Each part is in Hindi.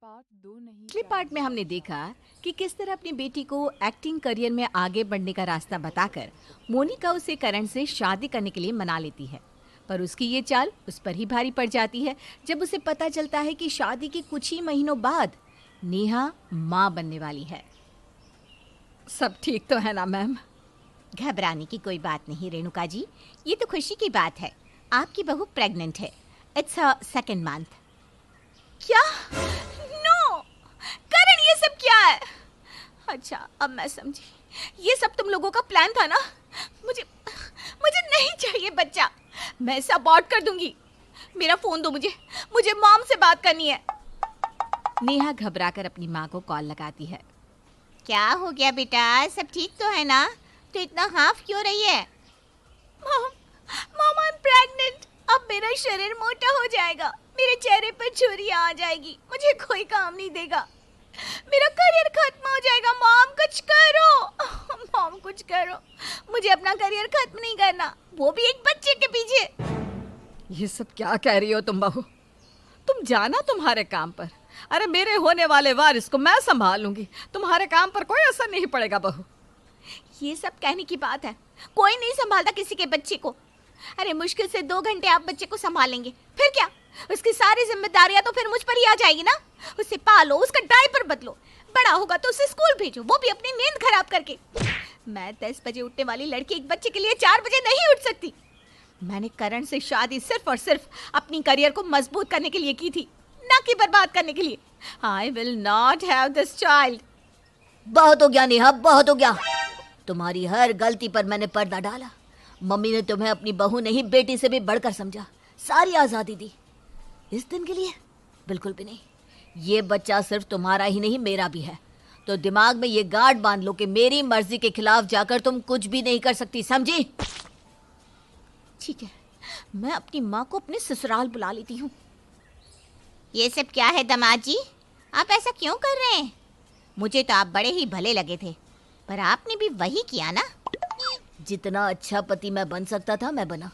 पार्ट 2 नहीं पिछले पार्ट में हमने देखा कि किस तरह अपनी बेटी को एक्टिंग करियर में आगे बढ़ने का रास्ता बताकर मोनिका उसे करण से शादी करने के लिए मना लेती है। पर उसकी ये चाल उस पर ही भारी पड़ जाती है जब उसे पता चलता है कि शादी के कुछ ही महीनों बाद नेहा माँ बनने वाली है। सब ठीक तो है ना मैम? घबराने की कोई बात नहीं रेणुका जी, ये तो खुशी की बात है। आपकी बहू प्रेग्नेंट है। It's a second month. क्या? नो करण, ये सब क्या है? अच्छा अब मैं समझी, ये सब तुम लोगों का प्लान था ना। मुझे मुझे नहीं चाहिए बच्चा, मैं इसे अबॉर्ट कर दूंगी। मेरा फोन दो, मुझे मॉम से बात करनी है। नेहा घबराकर अपनी माँ को कॉल लगाती है। क्या हो गया बेटा, सब ठीक तो है ना? तो इतना हाफ क्यों रही है? Mom, mom I am pregnant. अब मेरा शरीर मोटा हो जाएगा, मेरे चेहरे पर झुर्रियां आ जाएगी, मुझे कोई काम नहीं देगा, मेरा करियर खत्म हो जाएगा। मॉम कुछ करो, मॉम कुछ करो, मुझे अपना करियर खत्म नहीं करना, वो भी एक बच्चे के पीछे। ये सब क्या कह रही हो तुम बहू? तुम जाना तुम्हारे काम पर। अरे मेरे होने वाले वारिस को मैं संभालूंगी, तुम्हारे काम पर कोई असर नहीं पड़ेगा बहू। ये सब कहने की बात है, कोई नहीं संभालता किसी के बच्चे को। अरे मुश्किल से 2 घंटे आप बच्चे को संभालेंगे, फिर क्या? उसकी सारी जिम्मेदारियां तो फिर मुझ पर ही आ जाएगी ना। उसे पालो, उसका डायपर बदलो, बड़ा होगा तो उसे स्कूल भेजो, वो भी अपनी नींद खराब करके। मैं 10 बजे उठने वाली लड़की एक बच्चे के लिए 4 बजे नहीं उठ सकती। मैंने करण से शादी सिर्फ और सिर्फ अपनी करियर को मजबूत करने के लिए की थी, ना कि बर्बाद करने के लिए। I will not have this child. बहुत हो गया नेहा, बहुत हो गया। तुम्हारी हर गलती पर मैंने पर्दा डाला। मम्मी ने तुम्हें अपनी बहू नहीं बेटी से भी बढ़कर समझा, सारी आज़ादी दी। इस दिन के लिए बिल्कुल भी नहीं। ये बच्चा सिर्फ तुम्हारा ही नहीं मेरा भी है, तो दिमाग में ये गांठ बांध लो कि मेरी मर्जी के खिलाफ जाकर तुम कुछ भी नहीं कर सकती, समझी? ठीक है, मैं अपनी माँ को अपने ससुराल बुला लेती हूँ। ये सब क्या है दामाद जी, आप ऐसा क्यों कर रहे हैं? मुझे तो आप बड़े ही भले लगे थे, पर आपने भी वही किया ना। जितना अच्छा पति मैं बन सकता था मैं बना।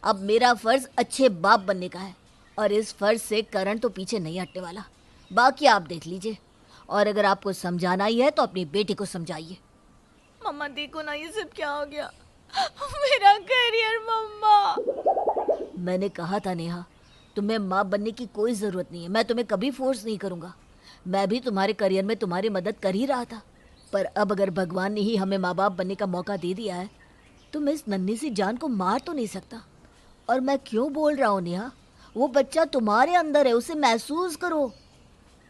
अब मेरा फर्ज अच्छे बाप बनने का है, और इस फर्ज से करण तो पीछे नहीं हटने वाला। बाकी आप देख लीजिए, और अगर आपको समझाना ही है तो अपनी बेटी को समझाइए। मम्मा देखो ना, ये सब क्या हो गया? मेरा करियर मम्मा। मैंने कहा था नेहा, तुम्हें माँ बनने की कोई ज़रूरत नहीं है। मैं तुम्हें कभी फोर्स नहीं करूँगा। मैं भी तुम्हारे करियर में तुम्हारी मदद कर ही रहा था, पर अब अगर भगवान ने ही हमें माँ बाप बनने का मौका दे दिया है तो मैं इस नन्ही सी जान को मार तो नहीं सकता। और मैं क्यों बोल रहा हूँ नेहा, वो बच्चा तुम्हारे अंदर है, उसे महसूस करो।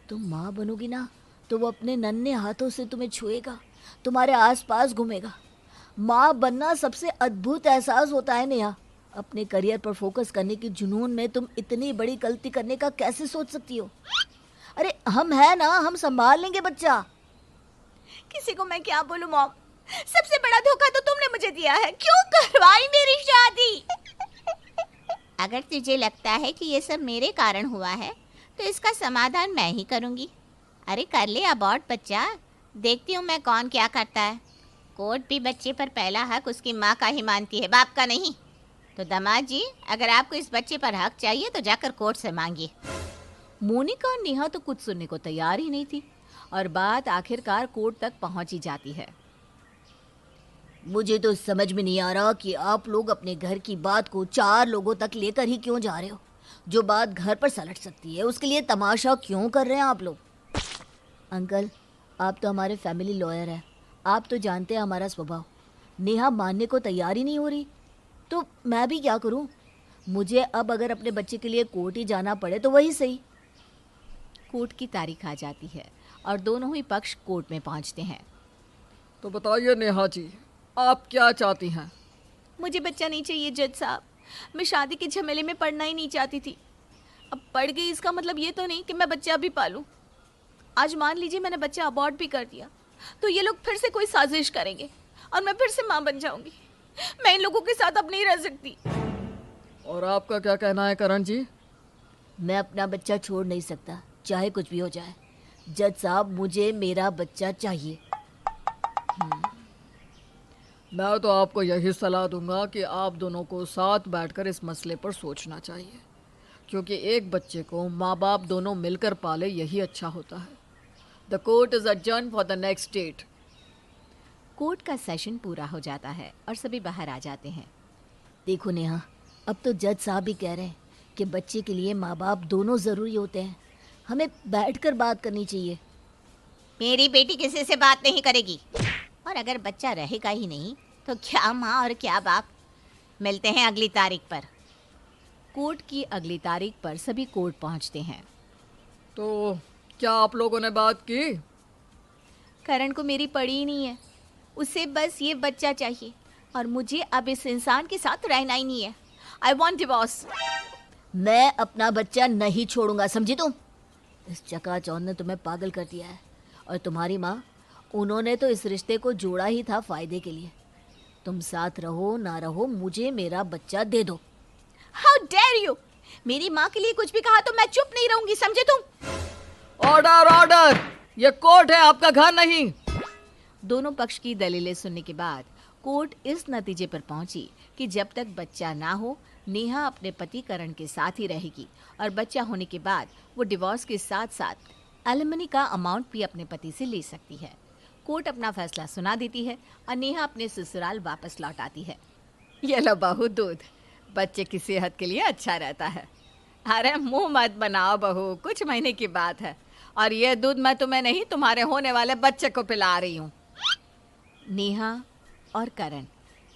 तुम माँ बनोगी ना तो वो अपने नन्हे हाथों से तुम्हें छुएगा, तुम्हारे आसपास घूमेगा। माँ बनना सबसे अद्भुत एहसास होता है नेहा। अपने करियर पर फोकस करने की जुनून में तुम इतनी बड़ी गलती करने का कैसे सोच सकती हो? अरे हम है ना, हम संभाल लेंगे बच्चा। किसी को मैं क्या बोलूं मॉम, सबसे बड़ा धोखा तो तुमने मुझे दिया है। क्यों करवाई मेरी शादी? अगर तुझे लगता है कि ये सब मेरे कारण हुआ है तो इसका समाधान मैं ही करूंगी। अरे कर ले अबॉर्ट बच्चा, देखती हूँ मैं कौन क्या करता है। कोर्ट भी बच्चे पर पहला हक उसकी माँ का ही मानती है, बाप का नहीं। तो दामाद जी, अगर आपको इस बच्चे पर हक चाहिए तो जाकर कोर्ट से मांगिए। मोनिका और नेहा तो कुछ सुनने को तैयार ही नहीं थी, और बात आखिरकार कोर्ट तक पहुंच ही जाती है। मुझे तो समझ में नहीं आ रहा कि आप लोग अपने घर की बात को 4 लोगों तक लेकर ही क्यों जा रहे हो। जो बात घर पर सलट सकती है उसके लिए तमाशा क्यों कर रहे हैं आप लोग? अंकल, आप तो हमारे फैमिली लॉयर हैं, आप तो जानते हैं हमारा स्वभाव। नेहा मानने को तैयार ही नहीं हो रही, तो मैं भी क्या करूं? मुझे अब अगर अपने बच्चे के लिए कोर्ट ही जाना पड़े तो वही सही। कोर्ट की तारीख आ जाती है और दोनों ही पक्ष कोर्ट में पहुंचते हैं। तो बताइए नेहा जी, आप क्या चाहती हैं? मुझे बच्चा नहीं चाहिए जज साहब, मैं शादी के झमेले में पढ़ना ही नहीं चाहती थी। अब पढ़ गई इसका मतलब ये तो नहीं कि मैं बच्चा भी पालूं। आज मान लीजिए मैंने बच्चा अबॉर्ट भी कर दिया तो ये लोग फिर से कोई साजिश करेंगे और मैं फिर से माँ बन जाऊंगी। मैं इन लोगों के साथ अब नहीं रह सकती। और आपका क्या कहना है करण जी? मैं अपना बच्चा छोड़ नहीं सकता, चाहे कुछ भी हो जाए। जज साहब, मुझे मेरा बच्चा चाहिए। मैं तो आपको यही सलाह दूंगा कि आप दोनों को साथ बैठकर इस मसले पर सोचना चाहिए, क्योंकि एक बच्चे को माँ बाप दोनों मिलकर पाले यही अच्छा होता है। The court is adjourned for the next date. Court का सेशन पूरा हो जाता है और सभी बाहर आ जाते हैं। देखो नेहा, अब तो जज साहब भी कह रहे हैं कि बच्चे के लिए माँ बाप दोनों ज़रूरी होते हैं। हमें बैठकर बात करनी चाहिए। मेरी बेटी किसी से बात नहीं करेगी, और अगर बच्चा रहेगा ही नहीं तो क्या माँ और क्या बाप। मिलते हैं अगली तारीख पर। कोर्ट की अगली तारीख पर सभी कोर्ट पहुंचते हैं। तो क्या आप लोगों ने बात की? करण को मेरी पड़ी ही नहीं है। उसे बस ये बच्चा चाहिए और मुझे अब इस इंसान के साथ रहना ही नहीं है। I want divorce. मैं अपना बच्चा नहीं छोड़ूंगा, समझी तुम? इस चकाचौंध ने तुम्हें पागल कर दिया है, और तुम्हारी माँ, उन्होंने तो इस रिश्ते को जोड़ा ही था फायदे के लिए। तुम साथ रहो ना रहो, मुझे मेरा बच्चा दे दो। How dare you! मेरी माँ के लिए कुछ भी कहा तो मैं चुप नहीं रहूंगी, समझे तुम? Order order! ये कोर्ट है, आपका घर नहीं। दोनों पक्ष की दलीलें सुनने के बाद कोर्ट इस नतीजे पर पहुंची कि जब तक बच्चा ना हो, नेहा अपने पति करण के साथ ही रहेगी, और बच्चा होने के बाद वो डिवोर्स के साथ साथ एलिमनी का अमाउंट भी अपने पति से ले सकती है। कोर्ट अपना फैसला सुना देती है और नेहा अपने ससुराल वापस लौट आती है। ये लो बहू दूध, बच्चे की सेहत के लिए अच्छा रहता है। अरे मुंह मत बनाओ बहू, कुछ महीने की बात है, और ये दूध मैं तुम्हें नहीं, तुम्हारे होने वाले बच्चे को पिला रही हूँ। नेहा और करण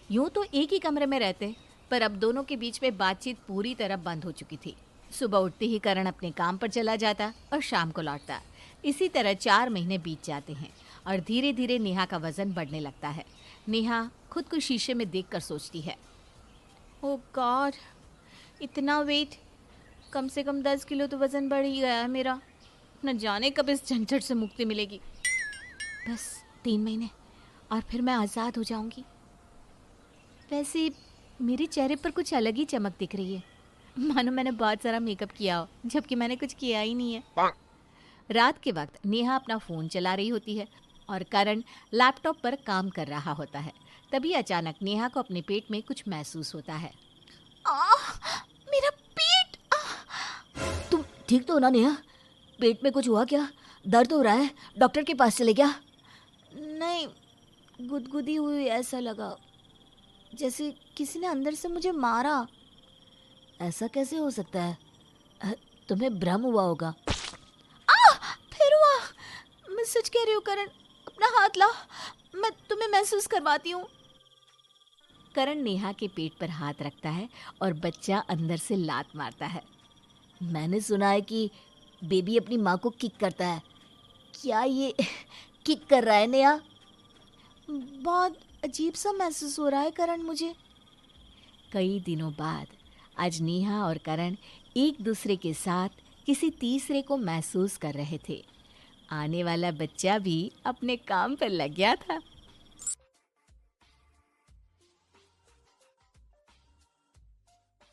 यूं तो एक ही कमरे में रहते, पर अब दोनों के बीच में बातचीत पूरी तरह बंद हो चुकी थी। सुबह उठते ही करण अपने काम पर चला जाता और शाम को लौटता। इसी तरह 4 महीने बीत जाते हैं और धीरे धीरे नेहा का वजन बढ़ने लगता है। नेहा खुद को शीशे में देखकर सोचती है, ओह गॉड, इतना वेट! कम से कम 10 किलो तो वजन बढ़ ही गया है मेरा। न जाने कब इस झंझट से मुक्ति मिलेगी। बस 3 महीने और फिर मैं आज़ाद हो जाऊंगी। वैसे मेरे चेहरे पर कुछ अलग ही चमक दिख रही है, मानो मैंने बहुत सारा मेकअप किया हो, जबकि मैंने कुछ किया ही नहीं है। रात के वक्त नेहा अपना फ़ोन चला रही होती है और करण लैपटॉप पर काम कर रहा होता है। तभी अचानक नेहा को अपने पेट में कुछ महसूस होता है। मेरा पेट! तुम ठीक तो हो ना नेहा? पेट में कुछ हुआ क्या? दर्द हो रहा है? डॉक्टर के पास चले क्या? नहीं, गुदगुदी हुई, ऐसा लगा जैसे किसी ने अंदर से मुझे मारा। ऐसा कैसे हो सकता है? तुम्हें भ्रम हुआ होगा। फिर हुआ! मैं सच कह रही हूँ करण, अपना हाथ ला, मैं तुम्हें महसूस करवाती हूँ। करण नेहा के पेट पर हाथ रखता है और बच्चा अंदर से लात मारता है। मैंने सुना है कि बेबी अपनी माँ को किक करता है। क्या ये किक कर रहा है नेहा? बहुत अजीब सा महसूस हो रहा है करण मुझे। कई दिनों बाद आज नेहा और करण एक दूसरे के साथ किसी तीसरे को महसूस कर रहे थे। आने वाला बच्चा भी अपने काम पर लग गया था।